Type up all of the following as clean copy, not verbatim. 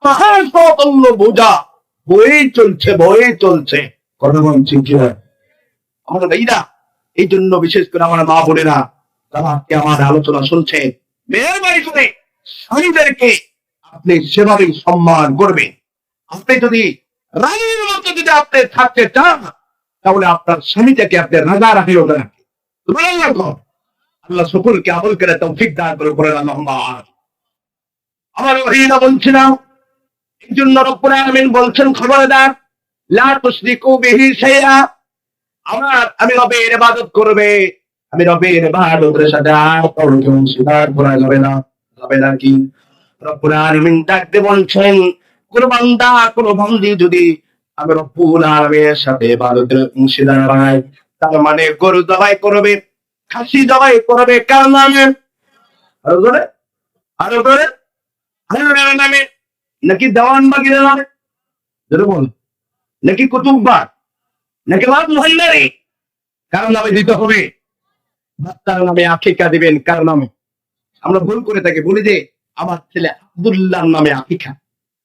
মহাসতল্য বোঝা বয়ে চলছে কথা বলছি কি হয় আমাদের ভাইরা। এই জন্য বিশেষ করে আমার মা বোনেরা তারা আজকে আমার আলোচনা শুনছে, মেহরবানি করে স্বামীদেরকে আপনি সেভাবেই সম্মান করবেন। আপনি যদি রানীর মতো যদি আপনি থাকতে চান তাহলে আপনার স্বামীটাকে আপনি রাজা রাখি ওটা আল্লাহ সকলকে আমল করে তৌফিক দান করে বলেন আল্লাহুম্মা আমিন। আমার ভাইরা বলছিলাম এই জন্য রব্বুল আলামিন বলছেন খবরদার লা তুশরিকু বিহি শাইআ, আমি রবের ইবাদত করবে, আমি রবের ইবাদতের সাথে আর কারো অংশীদার করা যাবে না। যাবে না কি রব্বুল আলামিন ডাকতে বলছেন কোন বান্দা কোন বান্দি যদি আমি রব্বুল আলামিনের সাথে ইবাদতের অংশীদার হয় তার মানে গরু জবাই করবে, খাসি জবাই করবে কার নামে? আরো ধরে আল্লাহর নামে, নাকি দেওয়ানবাগির নামে বল, নাকি কুতুববাগ, নাকি ভান্ডারি? কার নামে দিতে হবে? বাচ্চার নামে আকিকা দিবেন কার নামে? আমরা ভুল করে থাকি, বলি যে আমার ছেলে আব্দুল্লাহর নামে আকিকা,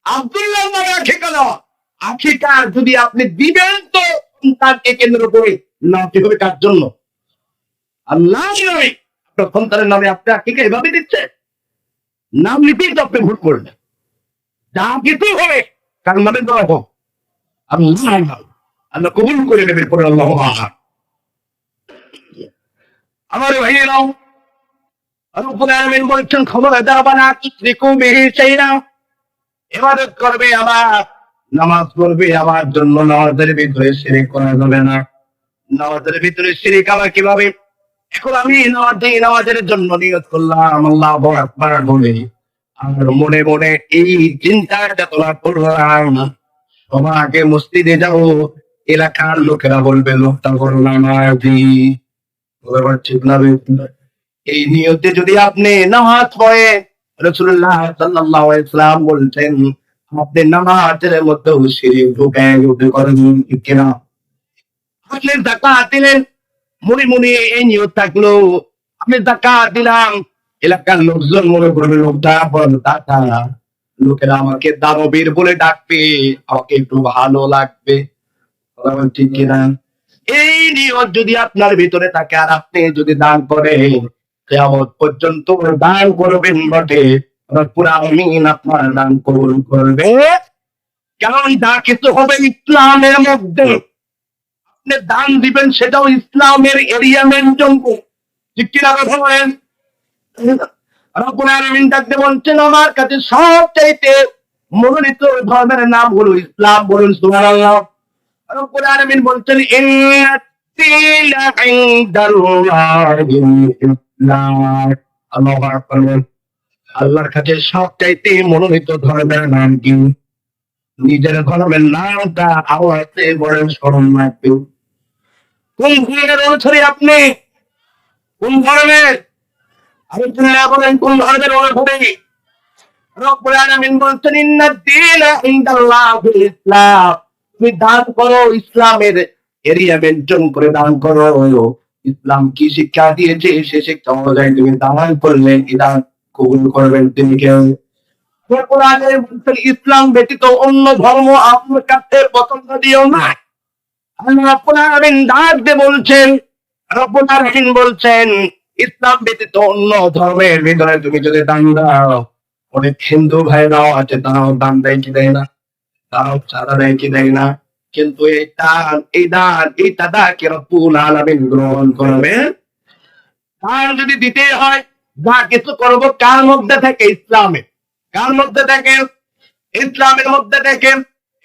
আব্দুল্লাহর নামে আকিকা দেওয়া। আকিকা যদি আপনি দিবেন তো সন্তানকে কেন্দ্র করে নামতে হবে কার জন্য? আল্লাহর নামে। আপনার সন্তানের নামে আপনি আকিকা এভাবে দিচ্ছে, নাম নিতেই তো আপনি ভুল করলেন। যা কিছু হবে কার নামে দেওয়া হোক আল্লাহ কবুল করে নেবেন পরে আল্লাহ। আমার ভাইয়েরাও রব্বুল আলামিন বলেছেন খবরদার বানা তুশরিকু বিহি শাইআ, ইবাদত করবে আমার, নামাজ পড়বে আমার জন্য, নামাজের ভিতরে শিরক করা যাবে না। নামাজের ভিতরে শিরক আবার কিভাবে? এখন আমি নামাজের জন্য নিয়ত করলাম আল্লাহু আকবার বলে, আর মনে মনে এই চিন্তাটা তোলা করলাম সবাইকে মসজিদে যাবো, এলাকার লোকেরা বলবে লোকটা করলাম ঠিক না? এই নিয়তে যদি আপনি নামাজ পড়েন রাসূলুল্লাহ সাল্লাল্লাহু আলাইহি ওয়াসাল্লাম বলছেন আপনি নামাজের মধ্যে শিরক ঢুকে করেন কিনা? আপনি যাকাত দিলেন, মনে মনে এই নিয়ত থাকলো আমি যাকাত দিলাম, এলাকার লোকজন মনে করবে লোকটা বড় টাকা, লোকেরা আমাকে দানবীর বলে ডাকবে, আমাকে একটু ভালো লাগবে, ঠিক কিনা? এই নিয়ত যদি আপনার ভিতরে থাকে আর আপনি যদি দান করেন কিয়ামত পর্যন্ত দান করবেন বটে, রব্বুল আলামিন আপনার দান কবুল করবে। কারণ যা কিছু হবে ইসলামের মধ্যে আপনি দান দিবেন সেটাও ইসলামের এরিয়া মেনটেন করে, ঠিক কিনা কথা বলেন? রব্বুল আলামিন ডাকতে বলছেন আমার কাছে সবচাইতে মনোনীত ধর্মের নাম হলো ইসলাম, বলুন সুবহানাল্লাহ। রব্বুল আলামিন বলছেন ইন্নাদ-দীনা ইনদাল্লাহিল ইসলাম, আল্লাহু আকবার। আল্লাহর কাছে সবচাইতে মনোনীত ধর্মের নাম কি? নিজের ধর্মের নামটা আওয়াজে বলেন, স্মরণ রাখবেন। কোন ধর্মের অনুসারী আপনি? কোন ধর্মের? আল্লাহ বলেন কোন ধর্মের অনুসারী? রব্বুল আলামিন বলছেন ইন্নাদ-দীনা ইনদাল্লাহিল ইসলাম, তুমি দান করো ইসলামের এরিয়া মেনটেন করে দান করো। ইসলাম কি শিক্ষা দিয়েছে সে শিক্ষা অনুযায়ী তুমি দান করলে কি দান কবুল করবেন তিনি কেউ? রব্বুল আলামিন বলছেন ইসলাম ব্যতীত অন্য ধর্ম আপনার কাছে পছন্দ দিও না। আল্লাহ রব্বুল আলামিন ডাক দিয়ে বলছেন, রব্বুল আলামিন বলছেন ইসলাম ব্যতীত অন্য ধর্মের ভিতরে তুমি যদি দান দাও, অনেক হিন্দু ভাইরাও আছে তারাও দান দেয় কি দেয় না, তারাও চাঁদা দেয় কি দেয় না, কিন্তু এই দান এই তাদাকে রব্বুল আলামিন গ্রহণ করবে। দান যদি দিতে হয় যা কিছু করবো কার মধ্যে থেকে? ইসলামে। কার মধ্যে থেকে? ইসলামের মধ্যে থেকে।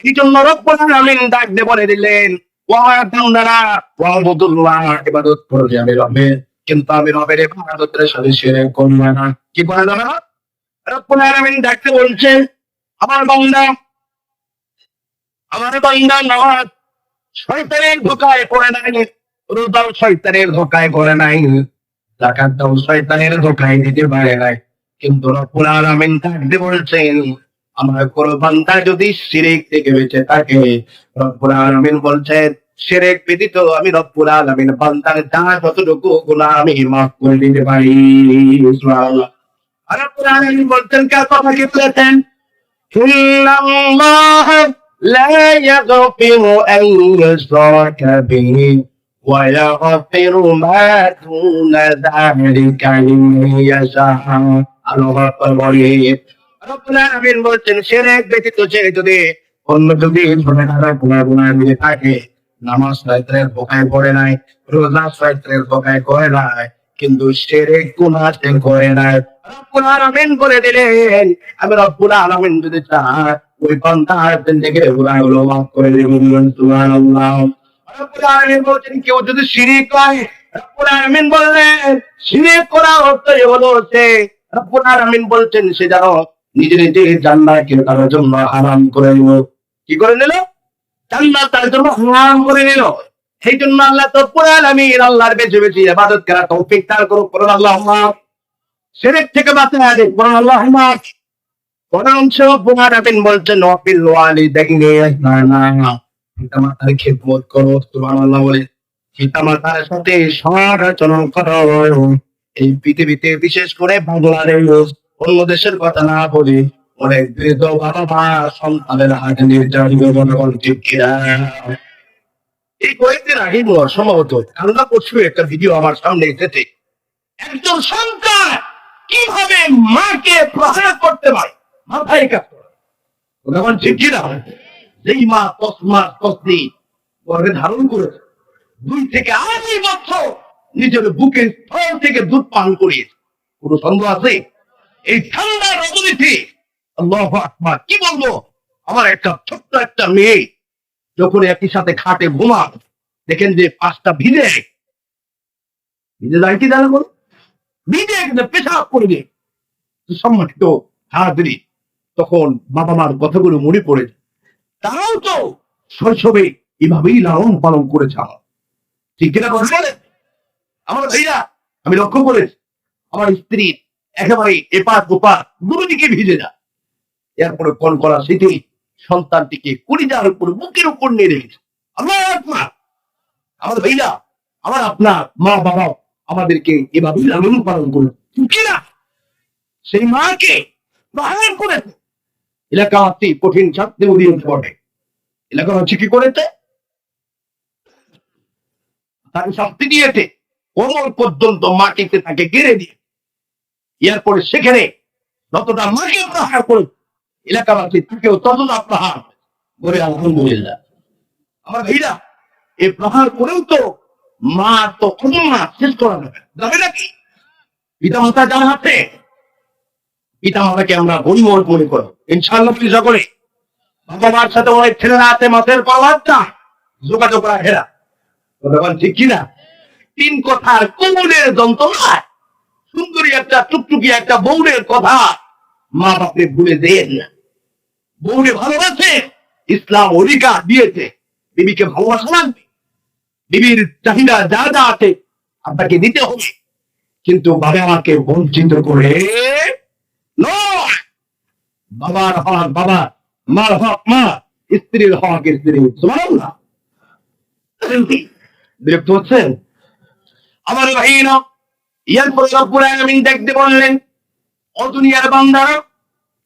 এই জন্য রব্বুল আলামিন ডাক দিয়ে বলে দিলেন ইবাদত করবে আমি রবের, কিন্তু আমি রবের ইবাদতের সাথে শিরক করব না। কি করা যাবে না? রব্বুল আলামিন ডাকতে বলছেন আমার বান্দা নামাজ শয়তানের ধোঁকায় পড়ে নাই, রোজাও শয়তানের ধোঁকায় পড়ে নাই, যাকাতটাও শয়তানের ধোঁকায় দিতে পারে নাই, কিন্তু রব্বুল আলামিন ডাকতে বলছেন আমার কোন বান্দা যদি শিরক থেকে বেঁচে থাকে, রব্বুল আলামিন বলছেন শিরক ব্যতীত আমি রব্বুল আলামিন বান্দার যা যতটুকু গুনাহ আমি মাফ করে দিতে পারি। সুবহানাল্লাহ। আর রব্বুল আলামিন বলছেন কার কথা কি বলেছেন? ইন্নাল্লাহ লা ইয়াগফিরু আন ইউশরাকা বিহি ওয়া ইয়াগফিরু মা দুনা যালিকা লিমান ইয়াশা। আল্লাহু আকবার বলেন। রব্বুল আলামিন বলছেন শিরক ব্যতীত যে যদি অন্য যদি ছোটখাটো গুনাহ দিয়ে থাকে, নামাজ রাত্রের বোকায় পড়ে নাই, রোজা রাত্রের বোকায় করে নাই, কিন্তু শিরক গুনাহ সে করে নাই, রব্বুল আলামিন বলে দিলেন আমি রব্বুল আলামিন যদি চাই ওই বান্দার জিন্দেগি গুনাহগুলো মাফ করে দিবেন। সুবহানাল্লাহ। রব্বুল আলামিন বলছেন কেউ যদি শিরক করে, রব্বুল আলামিন বললেন শিরক করা অর্থই হলো সে, রব্বুল আলামিন বলছেন সে যেন নিজে নিজে জান্নাতকে তার জন্য হারাম করে নিল। কি করে নিল? জান্নাত তার জন্য হারাম করে নিল। সেই জন্য আল্লাহ রব্বুল আলামিন আল্লাহর বেশি বেশি ইবাদত করার তৌফিক দান করুক। বলুন আল্লাহুম্মা। শিরক থেকে বাঁচায়া দিক। বলুন আল্লাহুম্মা। বরঞ্চ রব্বুল আলামিন বলছেন ওয়াবিল ওয়ালিদাইনি ইহসানা, পিতামাতার খেদমত করো। সুবহানাল্লাহ বলে। পিতামাতার সাথে সৎ আচরণ করো। এই পৃথিবীতে বিশেষ করে বাংলাদেশ, অন্য দেশের কথা না বলি, অনেক বৃদ্ধ বাবা মা সন্তানের হাতে নির্যাতিত জনগণ ঠিক কিনা। এই কয়েকদিন আগে সম্ভবত আল্লাহ পরশু একটা ভিডিও আমার সামনে এসেছে, একজন সন্তান কিভাবে মাকে প্রহার করতে পারে, মাথায় কাজ করে জনগণ ঠিক কিনা। যেই মা 10 মাস 10 দিন গর্ভে ধারণ করেছে, 2 থেকে 8 বছর নিজের বুকের স্থল থেকে দুধ পান করিয়েছে, কোনো সন্দেহ আছে? এই ঠান্ডা রজনীতে আল্লাহু আকবার, কি বলবো, আমার একটা ছোট্ট একটা মেয়ে যখন একই সাথে খাটে ঘুমা, দেখেন যে 5টা ভিজে যায়, কি জানো বলো, ভিজে পেশাব করে দিয়ে সম্মানিত হাজরি, তখন বাবা মার কথাগুলো মনে পড়ে, তারাও তো শৈশবে এভাবেই লালন পালন করেছে। আমার ঠিক কিনা কথা বলে আমার ভাইরা, আমি লক্ষ্য করেছি আমার স্ত্রী একেবারে এপার ওপার দুদিকে ভিজে যায়, এরপরে কোন করা স্মৃতি সন্তানটিকে কলিজার উপর বুকের উপর নিয়ে রেখেছে। আল্লাহু আকবার। আমার ভাইরা, আমার আপনার মা বাবা আমাদেরকে এভাবে লালন পালন করে কিনা, সেই মাকে প্রহার করেছে। এলাকাতে কঠিন ছাত্রে উদীয়ন পড়ে, এলাকা হচ্ছে কি করেছে, তাকে শাস্তি দিয়েছে, কোমর পর্যন্ত মাটিতে তাকে গেড়ে দিয়ে, এরপরে সেখানে যতটা মাকে প্রহার করে এলাকাবাসী তাকেও ততটা প্রহার করে। আলহামদুলিল্লাহ। আমার ভাইরা, এই প্রহার করেও তো মা তো অন্যমা শেষ করা যাবে নাকি? পিতা মাতা যারা আছে, পিতা মাতাকে আমরা গরিমর মনে করো, ইনশাআল্লাহ পূজা করে। বাবা মার সাথে অনেক ছেলেরা আছে মাসের পাওয়ারটা যোগাযোগ করা হেরা, ঠিক কিনা। 3 কথার কোমলের যন্ত্রণায় সুন্দরী একটা টুকটুকি একটা বউরের কথা মা বাপে ভুলে দেন না। বউরে ভালোবাসে, ইসলাম অধিকার দিয়েছে বিবিকে ভালোবাসা লাগবে, বিবির চাহিদা যা যা আছে আপনাকে দিতে হবে, কিন্তু বাবা মাকে বঞ্চিত করে নয়। বাবার হক বাবা, মার হক মা, স্ত্রীর হক স্ত্রী। সুবহানাল্লাহ। বিরক্ত হচ্ছেন আমার ভাইরা? এরপরে রব্বুল আলামিন দেখতে বললেন ও দুনিয়ার বান্দারা,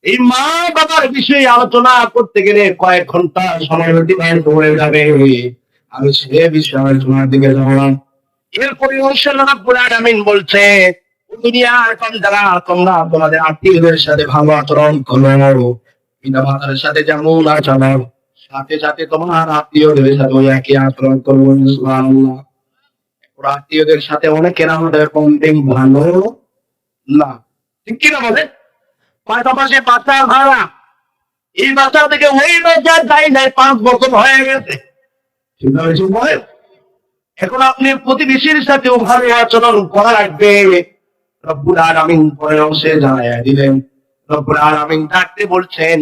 এই মা বাবার বিষয়ে আলোচনা করতে গেলে কয়েক ঘন্টা সময় অতিবাহিত হয়ে যাবে, আমি সে বিষয়ে আলোচনার দিকে যাবো। এরপরে রব্বুল আলামিন বলছে ও দুনিয়ার বান্দারা, তোমরা তোমাদের আত্মীয়দের সাথে ভালো আচরণ করো, পিতা মাতার সাথে যেমন আচরণ, সাথে সাথে তোমার আত্মীয়দের সাথে একই আচরণ করবো। সুবহানাল্লাহ। আত্মীয়দের সাথে অনেকের আমাদের কমপ্লেন ভালো না, ঠিক কিনা বলে? পাশাপাশি বাচ্চা ভাড়া, এই বাচ্চা থেকে ওই বাচ্চা যাই নাই 5 বছর হয়ে গেছে, এখন আপনি প্রতিবেশীর সাথেও ভালো আচরণ করা লাগবে। রব্বুল আলামিন পরে অংশে জানাইয়া দিলেন, রব্বুল আলামিন ডাকতে বলছেন,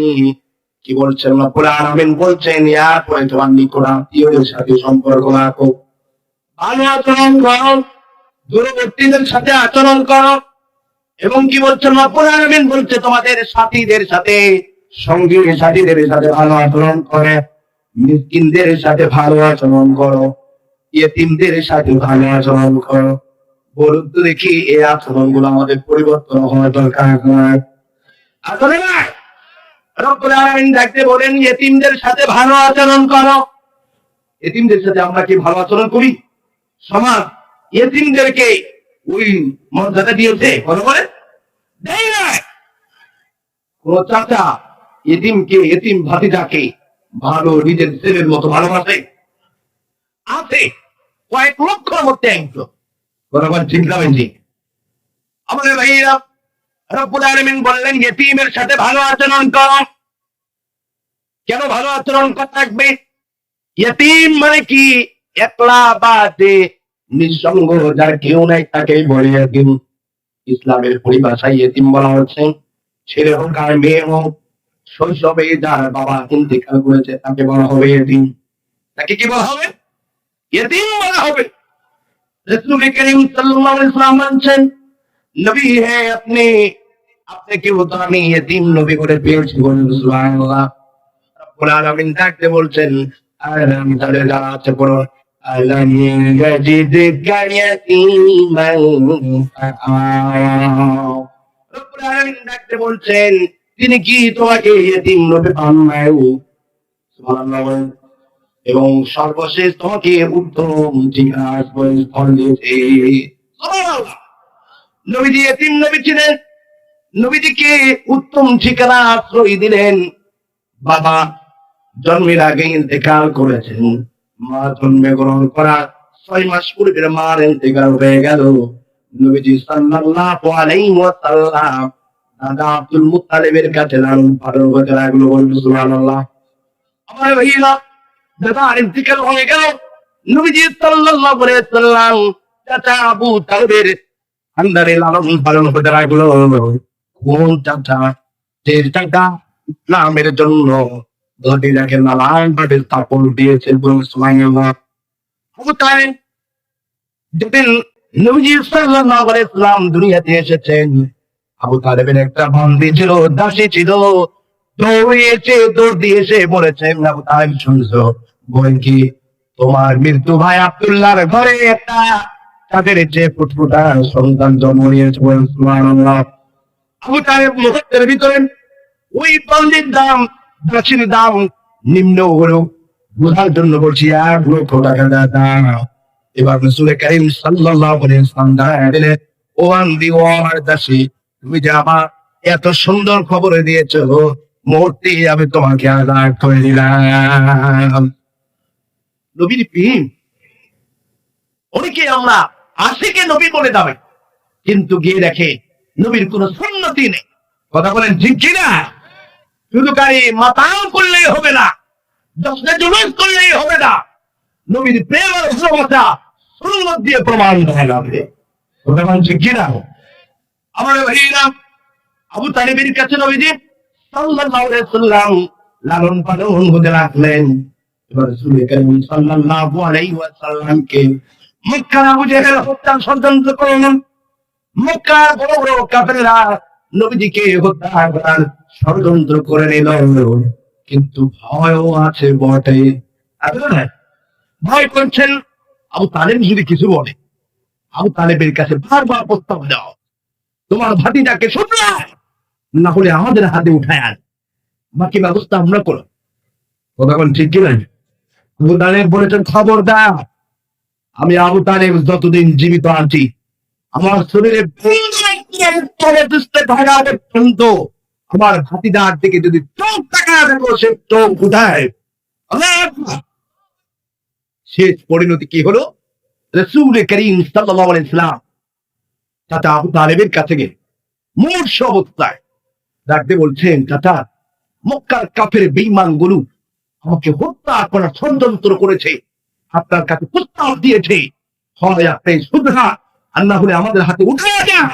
কি বলছেন? রব্বুল আলামিন বলছেন এরপরে তোমার নিকট আত্মীয়দের সাথে সম্পর্ক রাখো, ভালো আচরণ করো, দূরবর্তীদের সাথে আচরণ করো। এবং কি বলছেন রব্বুল আলামিন? বলছে তোমাদের সাথীদের সাথে, সঙ্গী সাথীদের সাথে ভালো আচরণ করে, মিসকিনদের সাথে ভালো আচরণ করো, ইয়েতিমদের সাথে ভালো আচরণ করো। বলুন তো দেখি এই আচরণ গুলো আমাদের পরিবর্তন হওয়া দরকার নয়? আসলে না, রব্বুল আলামিন ডাকতে বলেন ইতিমদের সাথে ভালো আচরণ করো। ইতিমদের সাথে আমরা কি ভালো আচরণ করি? সমাজ ইতিমদেরকে ওই মর্যাদা দিয়েছে? বলো বলে দেয় না। কোন চাচা ইতিমকে, ইতিম ভাতিজাকে ভালো নিজের ছেলের মতো ভালোবাসে? আছে কয়েক লক্ষের মধ্যে একজন। বরাবর ঠিক না বেশি? আমাদের ভাইয়েরা, রব্বুল আলামিন বললেন ইতিমের সাথে ভালো আচরণ করো। কেন ভালো আচরণ করতে থাকবে? ইতিম মানে কি? একলা বাদে নিঃসঙ্গ, যার কেউ নাই তাকেই বলে ইতিম। ইসলামের পরিভাষায় ইতিম বলা হচ্ছে ছেলে হোক আর মেয়ে হোক, শৈশবে যার বাবা ইন্তেকাল করেছে তাকে বলা হবে ইতিম। তাকে কি বলা হবে? ইতিম বলা হবে। রাসূল করিম সাল্লাল্লাহু আলাইহি ওয়াসাল্লাম বলেন, নবী হে আপনি কেউ তো আমি ইতিম নবী করে পেয়েছি, বলুন সুবহানাল্লাহ। রব্বুল আলামিন ডাকতে বলছেন আলাম তাহলে যারা আছে পড়ো আলাম ইয়াজিদকা ইয়াতীমান ফাআও। রব্বুল আলামিন ডাকতে বলছেন তিনি কি তোমাকে ইতিম নবী বানায়? সুবহানাল্লাহ। এবং সর্বশেষ তোমাকে উত্তম জিজ্ঞাসা ফল দিয়েছে। সুবহানাল্লাহ। নবীজি ইতিম নবী ছিলেন, নবীজিকে উত্তম ঠিকানা আশ্রয় দিলেন। বাবা জন্মের আগে ইন্তেকাল করেছেন, মা জন্মে গ্রহণ করা 6 মাস পূর্বে মার ইন্তেকাল হয়ে গেল। নবীজি সাল্লাল্লাহু আলাইহি ওয়াসাল্লাম দাদা আব্দুল মুত্তালিবের কাছে লালন পালন করতে লাগলো, বলুন সুবহানাল্লাহ। আমার ভাইরা, দাদা ইন্তেকাল হয়ে গেল, নবীজি সাল্লাল্লাহু আলাইহি ওয়াসাল্লাম চাচা আবু তালেবের আন্ডারে লালন পালন করতে লাগলো। কোন চাচা? যে চাচা ইসলামের জন্য ভাতিজাকে নানান ভাবে স্থাপন দিয়েছে, বলুন সুবহানাল্লাহ। আবু তালেব যেদিন নবীজি সাল্লাল্লাহু আলাইহি ওয়াসাল্লাম দুনিয়াতে এসেছেন, আবু তালেবের একটা বন্দী ছিল, দাসী ছিল। দৌড় দিয়েছে বলেছেন, আবু তালেব শুনছো? বলেন কি? তোমার মৃত্যু ভাই আব্দুল্লাহর ঘরে একটা তাদের যে ফুটফুটা সন্তান জন্ম নিয়েছে, বলেন সুবহানাল্লাহ। আবু তালেব মুহূর্তের ভিতরে ওই বন্দির দাম, দাসীর দাম নিম্ন হলো বোঝার জন্য বলছি 1 লক্ষ টাকা দাও। এবার রাসূল করিম সাল্লাল্লাহু আলাইহি ওয়াসাল্লাম দাঁড়ায় দিলেন, ও বন্দি, ও আমার দাসী, তুমি যে আমার এত সুন্দর খবর দিয়েছো, মুহূর্তে আমি তোমাকে আজাদ করে দিলাম। নবীর প্রেম অনেকে আমরা আশিকে নবী বলে দাবে, কিন্তু গিয়ে দেখে নবীর কোন সুন্নতি নেই। কথা বলেন ঠিক কিনা? শুধু গাড়ি মাতাল করলেই হবে না, দশটা জুলুস করলেই হবে না, নবীর প্রেম আর ভালোবাসা সুন্নত দিয়ে প্রমাণ হয়ে যাবে। কথা বলেন ঠিক কিনা? আমার ভাইরা, আবু তালেবের কাছে নবীজি সাল্লাল্লাহু আলাইহি ওয়াসাল্লাম লালন পালন করতে লাগলেন। এবার রাসূল করিম সাল্লাল্লাহু আলাইহি ওয়াসাল্লামকে মক্কার আবু জেহেল হত্যা ষড়যন্ত্র করলেন। মক্কার বড় বড় কাফেররা নবীজিকে হত্যা করার ষড়যন্ত্র করে নিল, কিন্তু ভয়ও আছে বটে। ভয় করছেন আবু তালেব যদি কিছু বলে। আবু তালেবের কাছে বারবার প্রস্তাব দাও, তোমার ভাতিজাকে শুধরায়, না হলে আমাদের হাতে উঠায় আন, বাকি ব্যবস্থা আমরা করো। কথা বলেন ঠিক কিনা? আবু তালেব বলেছেন, খবরদার, আমি আবু তালেব যতদিন জীবিত আছি আমার শরীরে আমার ভাতিজার দিকে যদি চোখ তাকায় দেখো, সে চোখ উঠায়। শেষ পরিণতি কি হলো? রাসূল করিম সাল্লাল্লাহু আলাইহি ওয়াসাল্লাম চাচা আবু তালেবের কাছে গিয়ে মূর্ছ অবস্থায় ডাকতে বলছেন, চাচা, মক্কার কাফের বেঈমান গুলো আমাকে হত্যা করার ষড়যন্ত্র করেছে, আপনার কাছে প্রস্তাব দিয়েছে, হয় আপনি শুধরা, আর না হলে আমাদের হাতে উঠায় দেন।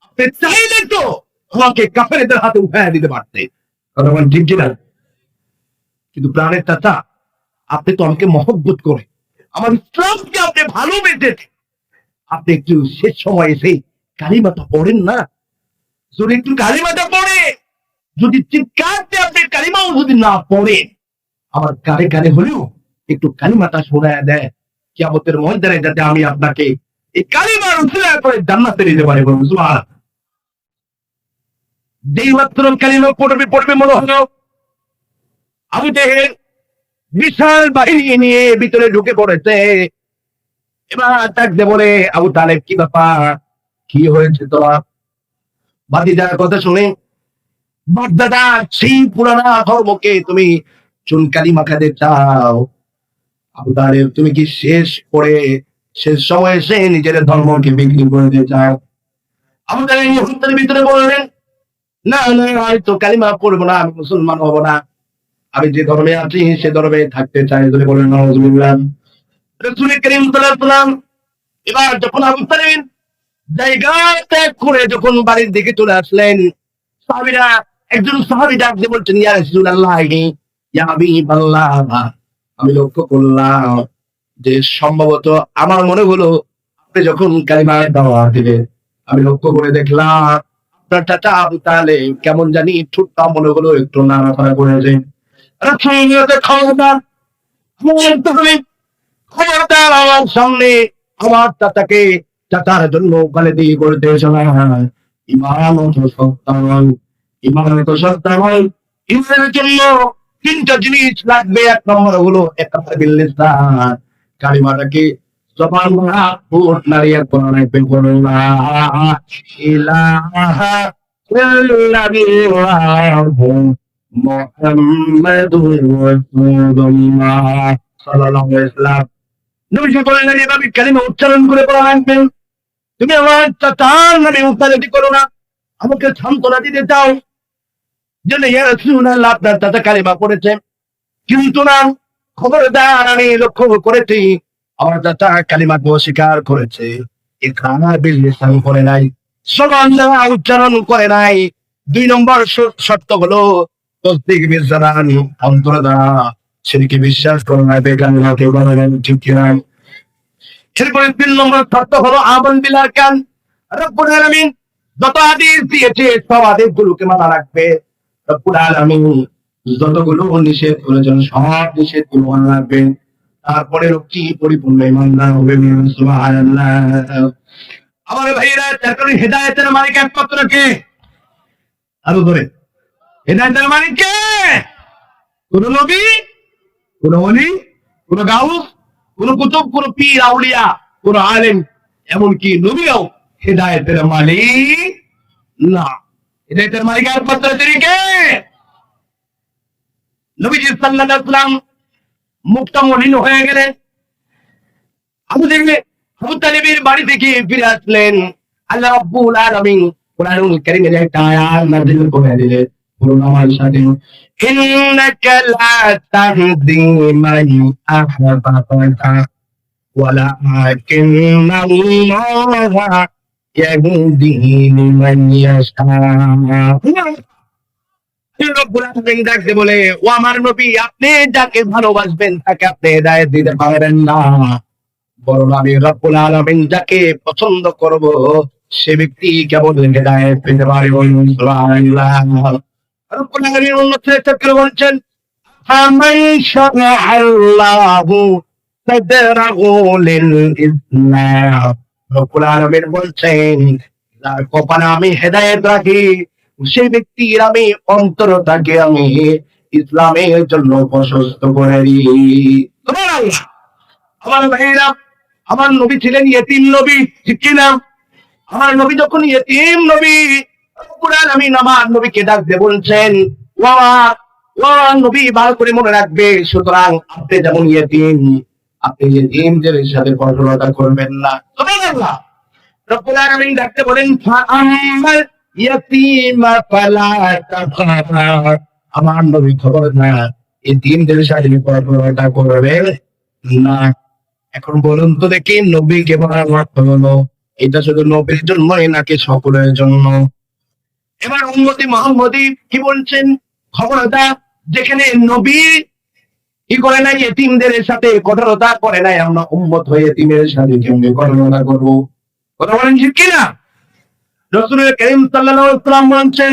আপনি চাইলে তো আমাকে কাফেরদের হাতে উঠায় দিতে পারতেন। কথা বলেন ঠিক কিনা? কিন্তু প্রাণের চাচা, আপনি তো আমাকে মহব্বত করে, আমার ইসলামকে আপনি ভালোবেসেছেন, আপনি একটু শেষ সময় এসে কালিমাটা পড়েন না। যদি একটু কালিমাটা পড়ে, যদি চিৎকারতে আপনি কালিমাও যদি না পড়ে, আমার কানে কানে হলেও একটু কালিমাটা শোনায় দেয়, কিয়ামতের ময়দানে যাতে আমি আপনাকে এই কালিমার উসিলা করে জান্নাতে নিতে পারি। সুবহানাল্লাহ। যেই মাত্র কালিমা পড়বে মনে হলো আবু জেহেল বিশাল বাহিনী নিয়ে ভিতরে ঢুকে পড়েছে। এবার ডাকতে বলে, আবু তালেব কি ব্যাপার, কি হয়েছে তোমার? ভাতিজার কথা শুনে বাপ-দাদা সেই পুরানা ধর্মকে তুমি চুনকালি মাখাতে চাও? আবু তালেব তুমি কি শেষ সময়ে এসে নিজের ধর্মকে বিক্রি করতে চাও? আবু তালেব মুহূর্তের ভিতরে বললেন, না না, আমি তো কালিমা পড়বো না, আমি মুসলমান হব না, আমি যে ধর্মে আছি সে ধর্মে থাকতে চাই। যদি বলেন নাউজুবিল্লাহ। রাসূল করিম সাল্লাল্লাহু আলাইহি ওয়াসাল্লাম এবার যখন আবু তালেব জায়গা ত্যাগ করে যখন বাড়ির দিকে চলে আসলেন, সাহাবীরা একজন সাহাবী ডাক দিয়ে বলছেন, ইয়া রাসূলুল্লাহ, ইয়া হাবিবাল্লাহ, আমি লক্ষ্য করলাম যে সম্ভবত আমার মনে হলো আপনি যখন কালিমা দাওয়াত দিলেন, আমি লক্ষ্য করে দেখলাম আপনার চাচা আবু তালেব কেমন জানি ঠোঁটটা মনে হলো একটু নাড়াচাড়া করেছে। খবরদার, খবরদার আমার সামনে আমার চাচার জন্য গালে দিয়ে করতে ইমান তো সত্তা নয়, ইমান তো সত্তা নয়। ইমানের জন্য তিনটা জিনিস লাগবে। এক নম্বর হলো একাত্তর বিল্লাহ, কালিমাটাকে জবান ঠোঁট নাড়িয়ে কোরআন করুন লা ইলাহা ইল্লাল্লাহু মুহাম্মাদুর রাসূলুল্লাহ সাল্লাল্লাহু আলাইহি ওয়াসাল্লাম। নবী বললেন, এভাবে কালিমা উচ্চারণ করে পড়া লাগবেন। তুমি আমার চাচার নামে উচ্চারণ করো না, আমাকে সান্ত্বনা দিতে চাও যে ইয়া রাসূলুল্লাহ আপনার চাচা কালিমা পড়েছে, কিন্তু না, খবরদার, আমি লক্ষ্য করেছি আমার চাচা কালিমাকে অস্বীকার করেছে। ইকরার বিল লিসান করে নাই, জবান দ্বারা উচ্চারণ করে নাই। 2 নম্বর শর্ত হলো তাসদীক বিল জানান, অন্তর দ্বারা সেদিকে বিশ্বাস করে নাই, বেগানাকে বলেন ঠিক কিনা। এরপরে 3 নম্বর শর্ত হলো আমাল বিল আরকান। রব্বুল আলামিন যত আদেশ দিয়েছে সব আদেশগুলোকে মানা রাখবে। রব্বুল আলামিন যতগুলো নিষেধ করেছেন সব নিষেধগুলো মানা রাখবে। তারপরে লোকটি পরিপূর্ণ ইমানদার হবে। সুবহানাল্লাহ। আমার ভাইরা, তার কারণে হেদায়েতের মালিক একমাত্র কে? আরো ধরে, হেদায়েতের মালিক কে? কোন নবী, কোন ওলি, কোন গাউস, কোন কুতুব, কোন পীর আউলিয়া, কোন আলেম, এমনকি নবীও হেদায়েতের মালিক না। হেদায়েতের মালিক একমাত্র তিনি কে? নবীজি সাল্লাল্লাহু আলাইহি ওয়াসাল্লাম মুক্তা মলিন হয়ে গেলেন। আবু তালেবের বাড়ি থেকে ফিরে আসলেন। আল্লাহ রাব্বুল আলামিন কোরআনুল কারীমের একটা আয়াত নাযিল করে দিলেন। বলুন আমার সাথে, ইন্নাকা লা তাহদি মান আহবাবতা ওয়ালাকিন্নাল্লাহা ইয়াহদি লিমান ইয়াশা। রব্বুল আলামিন ডাকতে বলে, ও আমার নবী, আপনি যাকে ভালোবাসবেন তাকে আপনি হেদায়েত দিতে পারবেন না, বরং আমি রব্বুল আলামিন যাকে পছন্দ করব সে ব্যক্তি কেবল হেদায়েত পেতে পারে। সুবহানাল্লাহ। রব্বুল আলামিন অন্যত্র বলছেন, ফামান শারাআল্লাহু সাদরাহু লিল ইসলাম। রব্বুল আলামিন বলছেন, যার কপালে আমি হেদায়েত রাখি সেই ব্যক্তির আমি অন্তরটাকে আমি ইসলামের জন্য প্রশস্ত করে দিই। সুবহানাল্লাহ। আমার ভাইরা, আমার নবী ছিলেন ইয়েতিম নবী, ঠিক কিনা? আমার নবী যখন ইয়েতিম নবী, রব্বুল আলামিন আমার নবীকে ডাক দিয়ে বলছেন, ও নবী, ভালো করে মনে রাখবে, সুতরাং আপনি যেমন ইয়েতিম, আপনি ইয়েতিমদের সাথে কঠোরতা করবেন না। সুবহানাল্লাহ। রব্বুল আলামিন ডাকতে বলেন, ফাআম্মাল ইয়াতীমা ফালা তাকহার। আমার নবী খবরদার ইয়েতিমদের সাথে কঠোরতা করবে না। এখন বলুন তো দেখি, নবীকে পরামর্শ হলো এটা শুধু নবীর জন্যই নাকি সকলের জন্য? এবার উম্মতি মুহাম্মদী কি বলছেন? খবরদার, যেখানে নবী কি করে নাই, ইয়েতিমদের সাথে কঠোরতা করে নাই, আমরা উম্মত হয়ে ইয়েতিমের সাথে কেমনে কঠোরতা করবো? কথা বলেন ঠিক কিনা? রাসূল করিম সাল্লাল্লাহু আলাইহি ওয়াসাল্লাম বলেন,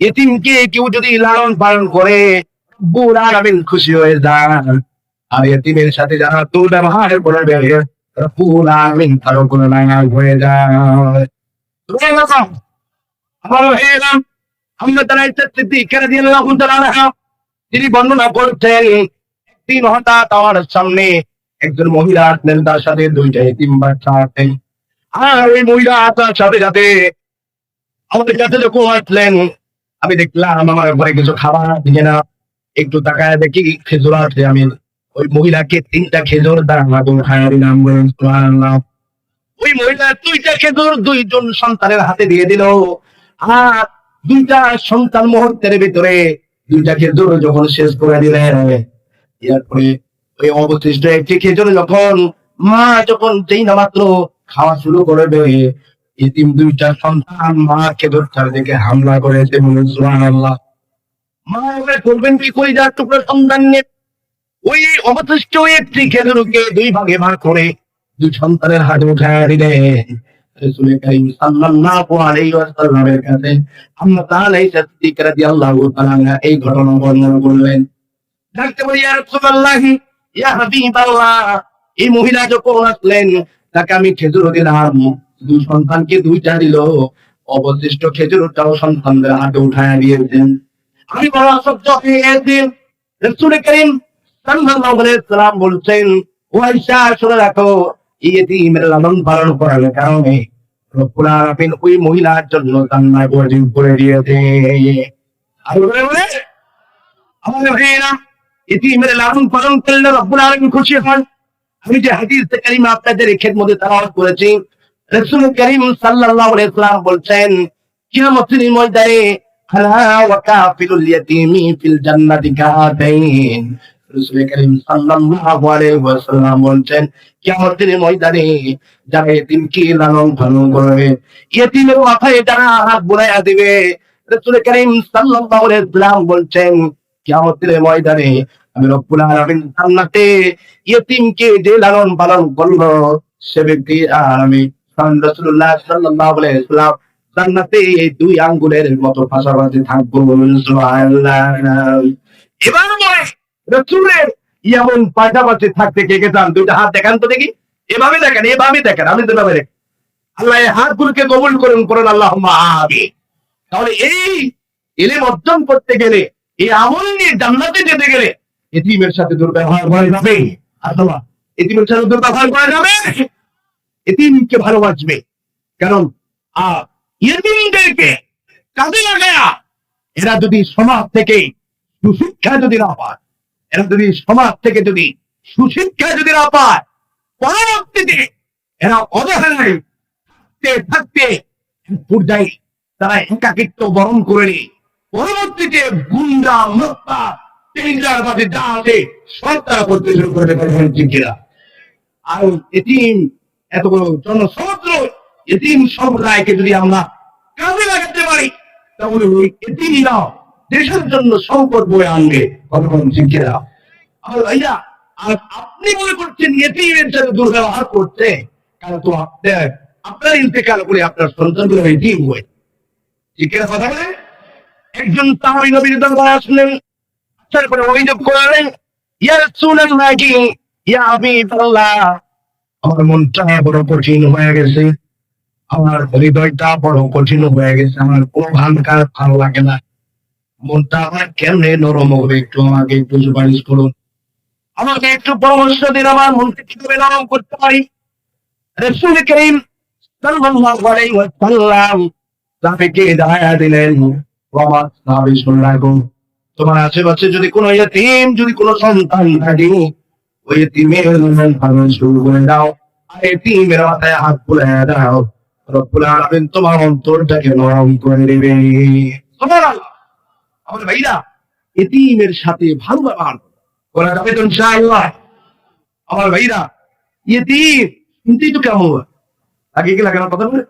ইয়েতিমকে কেউ যদি লালন পালন করে রব্বুল আলামিন খুশি হয়ে যান, আর ইয়েতিমের সাথে যারা দুর্ব্যবহার করবে রব্বুল আলামিন তার উপর নারাজ হয়ে যায়। সুবহানাল্লাহ। আমার ভাইয়েরা, আমরা তারা সিদ্দিক রাদিয়াল্লাহু তাআলা আনহা তিনি বর্ণনা করছেন, একদিন হঠাৎ আমার সামনে একজন মহিলা আসলেন, তার সাথে দুইটা এতিম বাচ্চা আছেন। আর ওই মহিলা আসার সাথে সাথে আমাদের কাছে যখন আসলেন, আমি দেখলাম আমার ঘরে কিছু খাবার দিয়ে না, একটু তাকায় দেখি খেজুর আছে। আমি ওই মহিলাকে 3টা খেজুর দাম খায় দিলাম। বলুন সুবহানাল্লাহ। ওই মহিলা 2টা খেজুর 2জন সন্তানের হাতে দিয়ে দিল। আর 2টা সন্তান মুহূর্তের ভিতরে 2টা খেজুর যখন শেষ করে দিলেন, এরপরে ওই অবশিষ্ট একটি খেজুর যখন মা যখন যেই না মাত্র খাওয়া শুরু করবে, এতিম 2টা সন্তান মা খেজুরটার দিকে হামলা করেছে। বলুন সুবহানাল্লাহ। মা এবার করবেন কি, কলিজার টুকরো সন্তান নিয়ে ওই অবশিষ্ট একটি খেজুরকে 2 ভাগে ভাগ করে 2 সন্তানের হাতে উঠায় দিলেন। রাসূল কারীম সাল্লাল্লাহু আলাইহি ওয়াসাল্লামের কাছে আম্মা আয়েশা সিদ্দিকা রাদিয়াল্লাহু তাআলা আনহা এই ঘটনা বর্ণনা করলেন। ডাকতে বলি, ইয়া রাসূলুল্লাহ, ইয়া হাবিবাল্লাহ, এই মহিলা যখন আসলেন তাকে আমি খেজুর দিলাম, 2 সন্তানকে 2টা দিল, অবশিষ্ট খেজুরটাও সন্তানদের হাতে উঠায় দিয়েছেন। আমি বড় আশ্চর্য হয়ে গেছি। রাসূল কারীম সাল্লাল্লাহু আলাইহি ওয়াসাল্লাম বলছেন, ও আয়েশা, শুনে রাখো, এই এতিমের লালন পালন করার কারণে রব্বুল আলামিন ওই মহিলার জন্য জান্নাত ওয়াজিব করে দিয়েছে। আর বলে আমাদের ভাইয়েরা, এতিমের লালন পালন করলে রব্বুল আলামিন খুশি হন। আমি যে হাদিস কারিমা আপনাদের এই খেদমতে তেলাওয়াত করেছি, রাসূল কারীম সাল্লাল্লাহু আলাইহি ওয়াসাল্লাম বলছেন, কিয়ামতের ময়দানে আলা ওয়া কাফিলুল ইয়াতীমি ফিল জান্নাতি কাহাতাইন। রাসূল কারীম সাল্লাল্লাহু আলাইহি ওয়াসাল্লাম বলছেন, কিয়ামতের ময়দানে যারা এতিমকে লালন পালন করবে, এতিমের মাথায় যারা হাত বুলাইয়া দিবে, রাসূল কারীম সাল্লাল্লাহু আলাইহি ওয়াসাল্লাম বলছেন, কিয়ামতের ময়দানে আমি রব্বুল আলামিন জান্নাতে ইয়েতিমকে যে লালন পালন করলো, সে ব্যক্তি আর আমি রাসূলুল্লাহ সাল্লাল্লাহু আলাইহি ওয়াসাল্লাম জান্নাতে এই 2 আঙ্গুলের মতো পাশাপাশি থাকবো। সুবহানাল্লাহ। এবার বলে রাসূলের এমন পাশাপাশি থাকতে কে কে চান? 2টা হাত দেখান তো দেখি। এভাবে দেখেন, এভাবে দেখেন, আমি যেভাবে দেখি। আল্লাহ এই হাতগুলোকে কবুল করুন, করেন আল্লাহুম্মা আমিন। তাহলে এই ইলম অর্জন করতে গেলে, এই আমল নিয়ে জান্নাতে যেতে গেলে এতিমের সাথে দুর্ব্যবহার করা যাবে অথবা এতিমের সাথে দুর্ব্যবহার করা যাবে, এতিমকে ভালোবাসবে। কারণ এতিমদেরকে কাজে লাগায়া এরা যদি সমাজ থেকে সুশিক্ষা যদি না পায়, এরা যদি সমাজ থেকে যদি সুশিক্ষা যদি না পায়, পরবর্তীতে এরা অবহেলায় থাকতে পর্যায়ে তারা একাকিত্ব বরণ করে নিয়ে পরবর্তীতে গুন্ডা মোক্তা টেন্ডারবাদী যা আছে সব তারা করতে শুরু করে দেয়। আর এতিম এত বড় জনসমুদ্র এতিম সম্প্রদায়কে যদি আমরা কাজে লাগাতে পারি, তাহলে ওই এতিমরা দেশের জন্য সংকট বয়ে আনবে। ভগবান শিক্ষিরা আর ভাইয়া, আর আপনি মনে করছেন এতিমের সাথে দুর্ব্যবহার করতে, কারণ তো আপনার ইন্তেকাল করে আপনার সন্তানগুলো এতিম হয়ে। শিক্ষিরা কথা বলে একজন সাহাবী নবীর দরবারে আসলেন, তারপরে অভিযোগ করলেন, ইয়া রাসূলুল্লাহ, ইয়া হাবিবাল্লাহ, আমার মনটা বড় কঠিন হয়ে গেছে, আমার হৃদয়টা বড় কঠিন হয়ে গেছে, আমার কোনো ভালো লাগে না, মনটা আমার কেমনে নরম হবে, একটু আমাকে একটু সুপারিশ করুন, আমাকে একটু পরামর্শ দিন, আমার মনকে কিভাবে নরম করতে পারি। রাসূল কারীম সাল্লাল্লাহু আলাইহি ওয়াসাল্লাম তাকে দায়া দিলেন, বাবা সাহাবী শুনে রাখো, তোমার আশেপাশে যদি কোনো ইতিম, যদি কোনো সন্তান থাকে, ওই ইতিমের লালন পালন শুরু করে দাও, আর ইতিমের মাথায় হাত বুলাইয়া দাও, রব্বুল আলামিন তোমার অন্তরটাকে নরম করে দেবে। সুবহানাল্লাহ। আমার ভাইরা, ইতিমের সাথে ভালো ব্যবহার করা যাবে তো ইনশাআল্লাহ। আমার ভাইরা, ইতিম শুনতেই তো কেমন আগে কি লাগে না কথা বলে।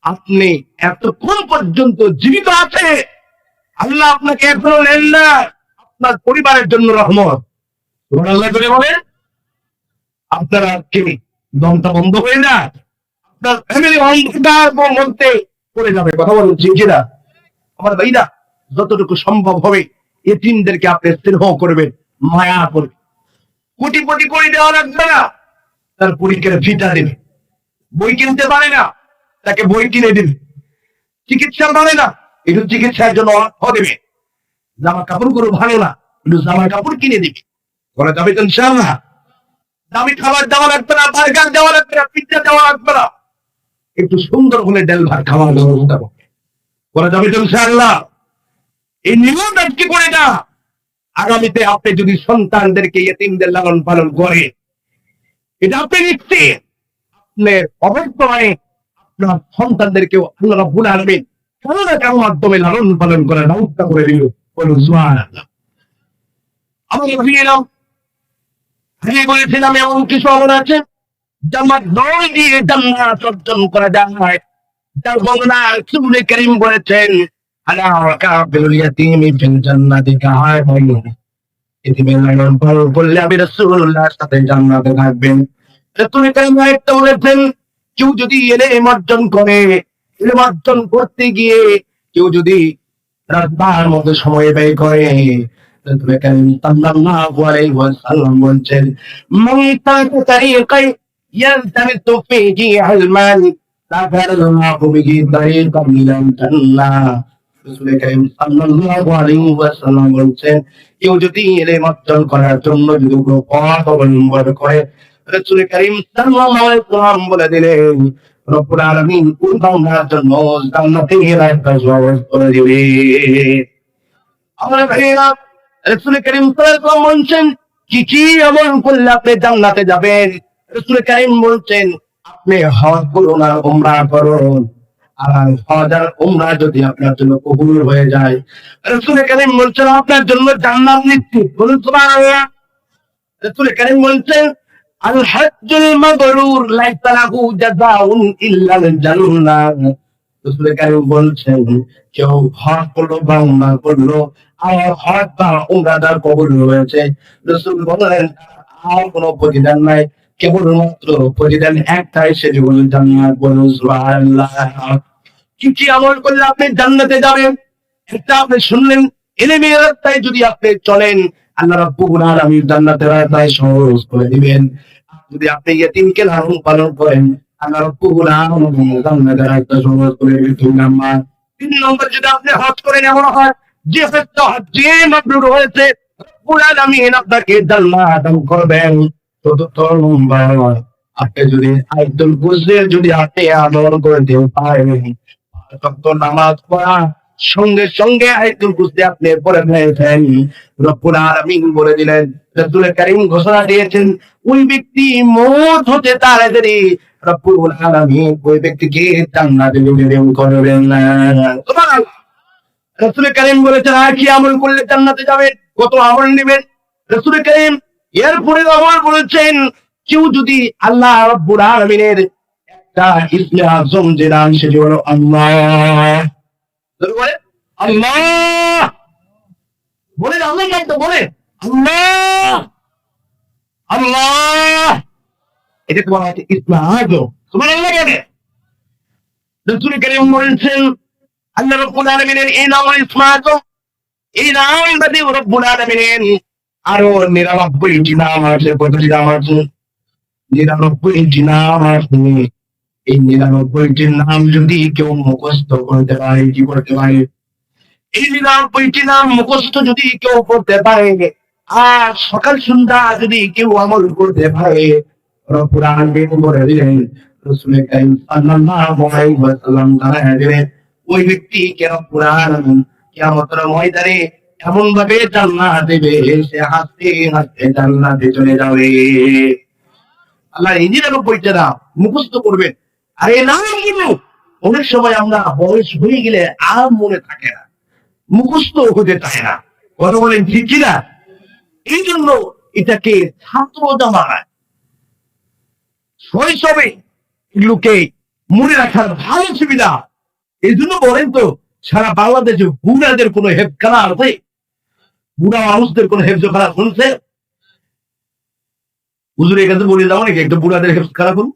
আপনি এতক্ষণ পর্যন্ত জীবিত আছে, আল্লাহ আপনাকে এখনো নেন না, আপনার পরিবারের জন্য রহমত। সুবহানাল্লাহ করে বলে আপনারা কি দমটা বন্ধ হয়ে না, আপনার ফ্যামিলি অন্ধকার মধ্যে পড়ে যাবে। কথা বলুন ঠিক কিনা? আমার ভাইরা, যতটুকু সম্ভব হবে এতিমদেরকে আপনি স্নেহ করবেন, মায়া করবেন। কোটিপতি করে দেওয়া লাগবে না, তার পরীক্ষার ফিটা দেবে। বই কিনতে পারে না, তাকে বই কিনে দেবে। চিকিৎসা পারে না, একটু চিকিৎসার জন্য অর্থ দেবে। জামা কাপড় গুলো ভালো না, একটু জামা কাপড় কিনে দিবি, বলা যাবে তো ইনশাআল্লাহ। দামি খাবার দেওয়া লাগবে না, বার্গার দেওয়া লাগবে না, পিৎজা দেওয়া লাগবে না, একটু সুন্দর হলে ডাল ভাত খাওয়ার ব্যবস্থা করবে, বলা যাবে তো ইনশাআল্লাহ। এই নিয়মটা কি করে না, আগামীতে আপনি যদি সন্তানদেরকে ইয়েতিমদের লালন পালন করে, এটা আপনি নিশ্চিত আপনার অবশ্যই আপনার সন্তানদেরকেও আল্লাহ রাব্বুল আলামিন কারো না কারো মাধ্যমে লালন পালন করার ব্যবস্থা করে দিল। বলুন সুবহানাল্লাহ। আমার ভাইয়েরাম, আগে বলেছিলাম এমন কিছু আমল আছে জান্নাত দৌড় দিয়ে জান্নাত অর্জন করা যায়। তার বর্ণনা রাসূল কারীম বলেছেন, আলা কাবিলুল ইয়াতীমি ফিল জান্নাতি কাহাইন, এতিমের লালন পালন করলে আমি রাসূলুল্লাহর সাথে জান্নাতে থাকবেন। রাসূল কারীম একটা বলেছেন, কেউ যদি ইলম অর্জন করে, ইলম অর্জন করতে গিয়ে কেউ যদি রাস্তার মধ্যে সময় ব্যয় করে, রাসূল কারীম সাল্লাল্লাহু আলাইহি ওয়াসাল্লাম বলছেন, মান তারাকা তারিকান ইয়ালতামিসু ফীহি ইলমান সাখারাল্লাহু বিহি তারিকান ইলাল জান্নাহ। রাসূল কারীম সাল্লাল্লাহু আলাইহি ওয়াসাল্লাম বলছেন, কেউ যদি ইলম অর্জন করার জন্য যদি কোনো পথ অবলম্বন করে, রাসূল কারীম সাল্লাল্লাহু আলাইহি ওয়াসাল্লাম বলে দিলেন, রব্বুল আলামিন কোন বান্দার জন্য জান্নাতে রাস্তা সহজ করে দিবে। আমার ভাইরা, রাসূল কারীম সাল্লাল্লাহু আলাইহি ওয়াসাল্লাম বলছেন, কি কি আমল করলে আপনি জান্নাতে যাবেন? রাসূল কারীম বলছেন, আপনি হজ করুন আর উমরা করুন, আর হজ আর উমরা যদি আপনার জন্য কবুল হয়ে যায়, রাসূল কারীম বলছেন আপনার জন্য জান্নাত নিশ্চিত। বলুন সুবহানাল্লাহ। রাসূল কারীম বলছেন, আল হজ্জুল মাবরুর লাইসা লাহু জাযাউন ইল্লাল জান্নাহ। রাসূল কারীম বলছেন, কেউ হজ করলো বা উমরা করলো, আর হজ বা উমরাটা কবুল হয়েছে, রাসূল বলেন আর কোনো প্রতিদান নাই, কেবলমাত্র প্রতিদান একটাই, সেটি হলো জান্নাত। বলুন সুবহানাল্লাহ। কি কি আমল করলে আপনি জান্নাতে যাবেন? একটা আপনি শুনলেন, ইলমের রাস্তায় যদি আপনি চলেন, আল্লাহ রাব্বুল আলামিন জান্নাতের রাস্তায় সহজ করে দিবেন। যদি আপনি ইয়েতিমকে লালন পালন করেন, আল্লাহ রাব্বুল আলামিন জান্নাতের রাস্তা সহজ করে দিবেন। 3 নম্বর, যদি আপনি হজ করেন, এমন হয় যে হজটা হজ্জে মাবরুর হয়েছে, রাব্বুল আলামিন আপনাকে জান্নাত দান করবেন। 4 নম্বর, আপনি যদি আয়াতুল কুরসির যদি আপনি আমল করতে পারেন, 5 ওয়াক্ত নামাজ পড়া সঙ্গে সঙ্গে আয়াতুল কুরসি আপনি পড়ে ফেলেছেন, রব্বুল আলামিন বলে দিলেন, রাসূল কারীম ঘোষণা দিয়েছেন, ওই ব্যক্তি মওত হতে তাড়াতাড়ি রব্বুল আলামিন ওই ব্যক্তিকে জান্নাতে নিবেদন করবেন না। সুবহানাল্লাহ। রাসূল কারীম বলেছেন, আর কি আমল করলে জান্নাতে যাবেন, কত আমল নেবেন? রাসূল কারীম এরপরে আমল বলেছেন, কেউ যদি আল্লাহ রাব্বুল আলামিনের একটা ইসমে আযম যে নাম, সেটি হলো আল্লাহ। বলে আল্লাহ, বলে আল্লাহ, তো বলে আল্লাহ, আল্লাহ, এটা তোমার ইসমে আযম। সুবহানাল্লাহ। রাসূল কারীম বলেছেন, আল্লাহ রাব্বুল আলামিনের এই নাম ইসমে আযম, এই নাম বাদে রব্বুল আলামিনের আরো 99টি নাম আছে। কতটি নাম আছে? 99টি নাম আছে। এই 99টি নাম যদি কেউ মুখস্থ করতে পারে, কি করতে পারে? এই 99টি নাম মুখস্থ যদি কেউ করতে পারে, আর সকাল সন্ধ্যা যদি কেউ আমল করতে পারে, রব্বুল আলামিন বলে দিলেন, রাসূল কারীম সাল্লাল্লাহু আলাইহি ওয়াসাল্লাম জানায় দিলেন, ওই ব্যক্তিকে রব্বুল আলামিন কিয়ামতের ময়দানে এমন ভাবে জান্নাত দেবে, সে হাসতে হাসতে জান্নাতে চলে যাবে। আল্লাহ এই 99টা নাম মুখস্থ করবেন। আর এই নামগুলো অনেক সময় আমরা বয়স হয়ে গেলে আর মনে থাকে না, মুখস্থ হতে চায় না। কথা বলেন ঠিক কিনা? এই জন্য এটাকে ছাত্র জামানায় শৈশবে এগুলোকে মনে রাখার ভালো সুবিধা। এই জন্য বলেন তো, সারা বাংলাদেশে বুড়াদের কোনো হেফখানা আছে? বুড়া মানুষদের কোনো হেফজখানা শুনছে? হুজুরের কাছে বলে যাও নাকি একটা বুড়াদের হেফখানা করুন?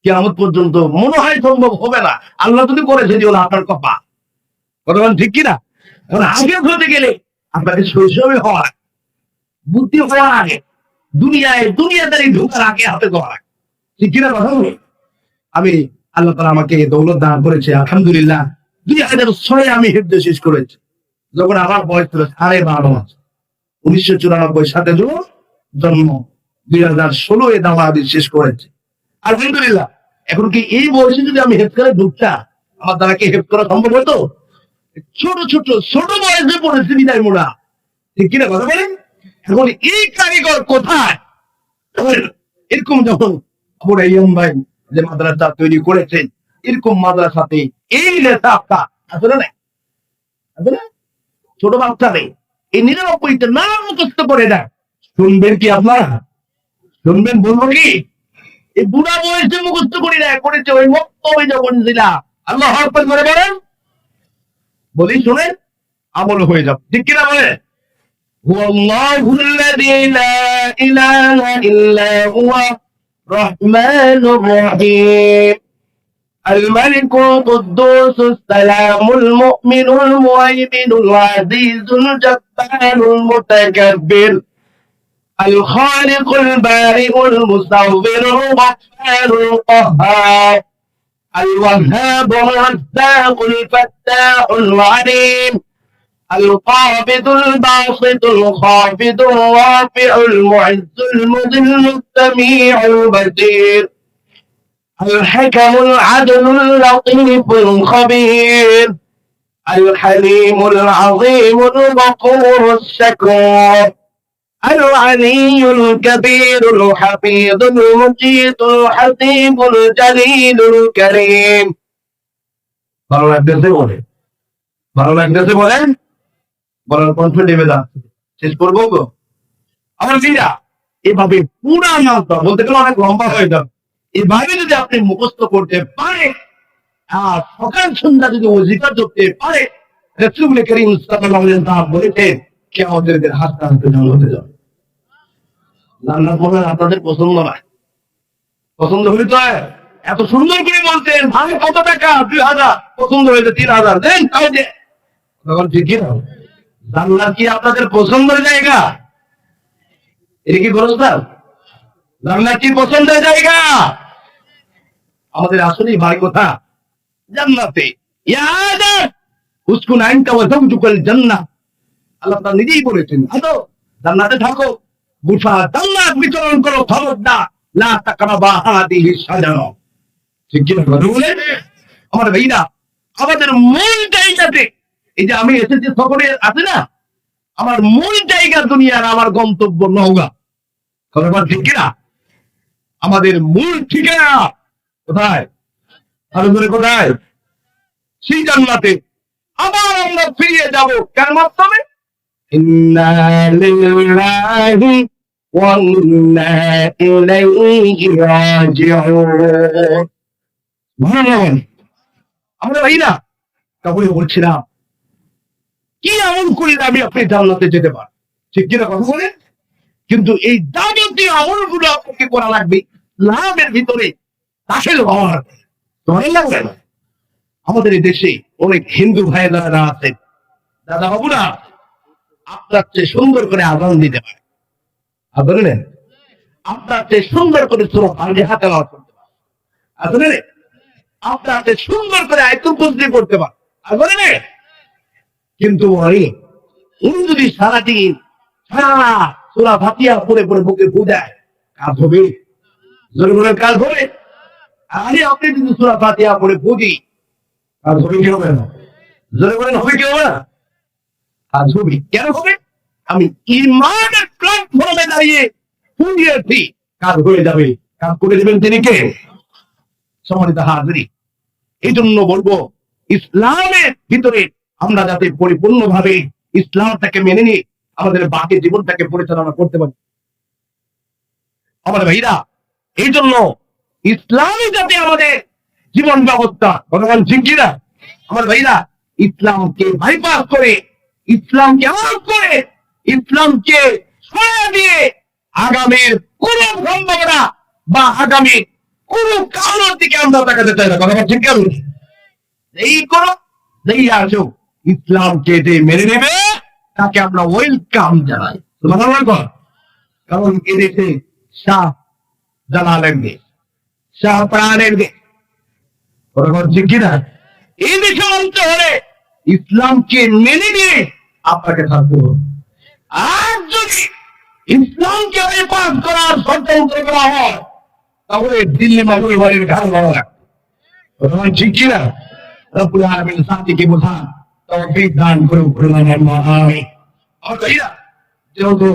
কিয়ামত পর্যন্ত মনে হয় সম্ভব হবে না। আল্লাহ যদি করে, সেটি হলো আপনার কপা। কথা বলেন ঠিক কিনা? এখন আগে হতে গেলে আপনাকে শৈশবে হওয়া, বুদ্ধি হওয়ার আগে, দুনিয়াদারি ঢোকার আগে হাতে দেওয়া, ঠিক কিনা কথা বলি? আমি আল্লাহ তাআলা আমাকে দৌলত দান করেছে, আলহামদুলিল্লাহ। 2006 আমি হিফজ শেষ করেছি, যখন আমার বয়স ছিল 12.5 মাস। 1994 সালে জন্ম, 2016 দাওয়াত শেষ করেছে। আলহামদুলিল্লাহ। এখন কি এই বয়সে যদি আমি হেফজখানায় ঢুকতাম, আমার দ্বারা কি হেফজ করা সম্ভব হতো? ছোট বয়সে পড়েছি বিদায় মোড়া, ঠিক কিনা কথা বলেন? এখন এই কারিগর কোথায়? এরকম যখন আমরা ইয়ম ভাই যে মাদ্রাসা তৈরি করেছেন, এরকম মাদ্রাসাতে এই নেতা আসলে না, আসলে ছোট বাচ্চা নেই, এই 99টা নাম মুখস্থ করে দেয়। শুনবেন কি আপনারা? শুনবেন? বলবো কি? এই বুড়া বয়সে মুখস্থ করে দেয়, করেছে ওই মক্তবে যখন ছিলাম। আল্লাহ আকবার করে বলেন, বলি শুনেন, আমল হয়ে যাবে, ঠিক কিনা বলেন? হুয়াল্লাহুল্লাযী লা ইলাহা ইল্লা হুয়া রাহমানুর রাহিম الملك القدوس السلام المؤمن المهيمن العزيز الجبار المتكبر الخالق البارئ المصور الغفار القهار الوهاب الرزاق الفتاح العليم القابض الباسط الخافض الرافع المعز المذل السميع البصير الحكم العدل اللطيف الخبير الحليم العظيم الغفور الشكور العلي الكبير الحفيظ المجيد الحسيب الجليل الكريم ভালো লাগতেছে বলেন? ভালো লাগতেছে বলেন? বলার কণ্ঠ নেমে যাচ্ছে, শেষ করবো গো আমার বিরা। এভাবে পুরা নামটা বলতে গেলে অনেক লম্বা হয়ে যাবে। এভাবে যদি আপনি মুখস্থ করতে পারে আর সকাল সন্ধ্যা যদি ওজিফা করতে পারে, রাসূল করিম সাল্লাল্লাহু আলাইহি ওয়াসাল্লাম বলেছেন কিয়ামতের দিন হাসতে হাসতে জান্নাতে হতে যাবে। জান্নাত বলেন আপনাদের পছন্দ না? পছন্দ হলে তো এত সুন্দর করে বলতেন, ভাই কত টাকা? 2000। পছন্দ হয়েছে 3000, দেন তাই দে। তখন ঠিকই না, জান্নাত কি আপনাদের পছন্দের জায়গা? এটা কি বলছ না? জান্নাত কি পছন্দের জায়গা? আমাদের আসলেই ভাই কথা জান্নাতে। ইয়া আদম উসকুন আনতা ওয়া যাওজুকাল জান্নাহ, আল্লাহ তাআলা নিজেই বলেছেন, আদো জান্নাতে থাকো, বুফা জান্নাত বিচরণ করো, খবরদার লা তাকরাবা হাদিহি শাজারা। ঠিক কি না বলেন? আমার ভাইরা, আমাদের মূল জায়গাতে, এই যে আমি এসেছি সফরে আছে না, আমার মূল জায়গা দুনিয়ার, আমার গন্তব্য নওগাঁ। কথা ঠিক কিনা? আমাদের মূল ঠিকানা কোথায়? আরো ধরে কোথায়? সেই জান্নাতে। আবার আমরা ফিরে যাব কার মাধ্যমে? ইন্না লিল্লাহি ওয়া ইন্না ইলাইহি রাজিউন। আমরা ভাইরা তাহলে বলছিলাম কি আমল করলে আমি আপনি জান্নাতে যেতে পারি, ঠিক কিনা কথা বলেন? কিন্তু এই যাবতীয় আমলগুলো আপনাকে করা লাগবে লাভের ভিতরে দাখিল হওয়ার। তোমার লাগবে না? আমাদের এই দেশে অনেক হিন্দু ভাইয়েরা আছেন, দাদা বাবু না, আপনার চেয়ে সুন্দর করে আজান দিতে পারে, আসলে আপনার চেয়ে সুন্দর করে সূরা ফাতিহা তেলাওয়াত করতে পারে, আসলে আপনার চেয়ে সুন্দর করে আয়াতুল কুরসি পড়তে পারে, আসলে। কিন্তু উনি যদি সারাদিন সারা সূরা ফাতিহা পড়ে পড়ে বুকে ফু দেয়, কাজ হবে? জোরে বলেন, কাজ হবে? আরে আপনি যদি সূরা ফাতিহা পড়ে ফু দিই, কাজ হবে কি হবে না? জোরে বলেন, হবে কি হবে না? কাজ হবে। কেন হবে? আমি ঈমানের প্ল্যাটফর্মে দাঁড়িয়ে ফু দিয়েছি, কাজ হয়ে যাবে। কাজ করে দেবেন তিনি কে? সম্মানিত হাজির, এই জন্য বলবো ইসলামের ভিতরে আমরা যাতে পরিপূর্ণভাবে ইসলামটাকে মেনে নিয়ে আমাদের বাকি জীবনটাকে পরিচালনা করতে পারি। আমার ভাইরা, এই জন্য ইসলামই যাতে আমাদের জীবন ব্যবস্থা, বর্তমান ঠিক কিনা আমার ভাইরা, ইসলামকে বাইপাস করে, ইসলামকে আলাপ করে, ইসলামকে সরিয়ে দিয়ে আগামীর কোন সম্ভাবনা বা আগামী কোন কারোর দিকে আমরা তাকাতে চাই না। কথা ঠিক কেন? এই করো, এই আসো, ইসলামকে যে মেনে নেবে তাকে আমরা ওয়েলকাম জানাই। কারণ এদেশে শাহ জালালের দেশ, শাহ প্রাণের দেশ, ঠিক কিনা? এই দেশে আনতে হলে ইসলামকে মেনে নিয়ে আপনাকে থাকতে হবে। আর যদি ইসলামকে হেফাজত করার ষড়যন্ত্র করা হয় তাহলে দিল্লি মাহবুব বাড়ির ঘাড় ধরা লাগবে। বর্তমান ঠিক কিনা? রব্বুল আলামিন সাথীকে বোঝান তৌফিক দান করুন। যেহেতু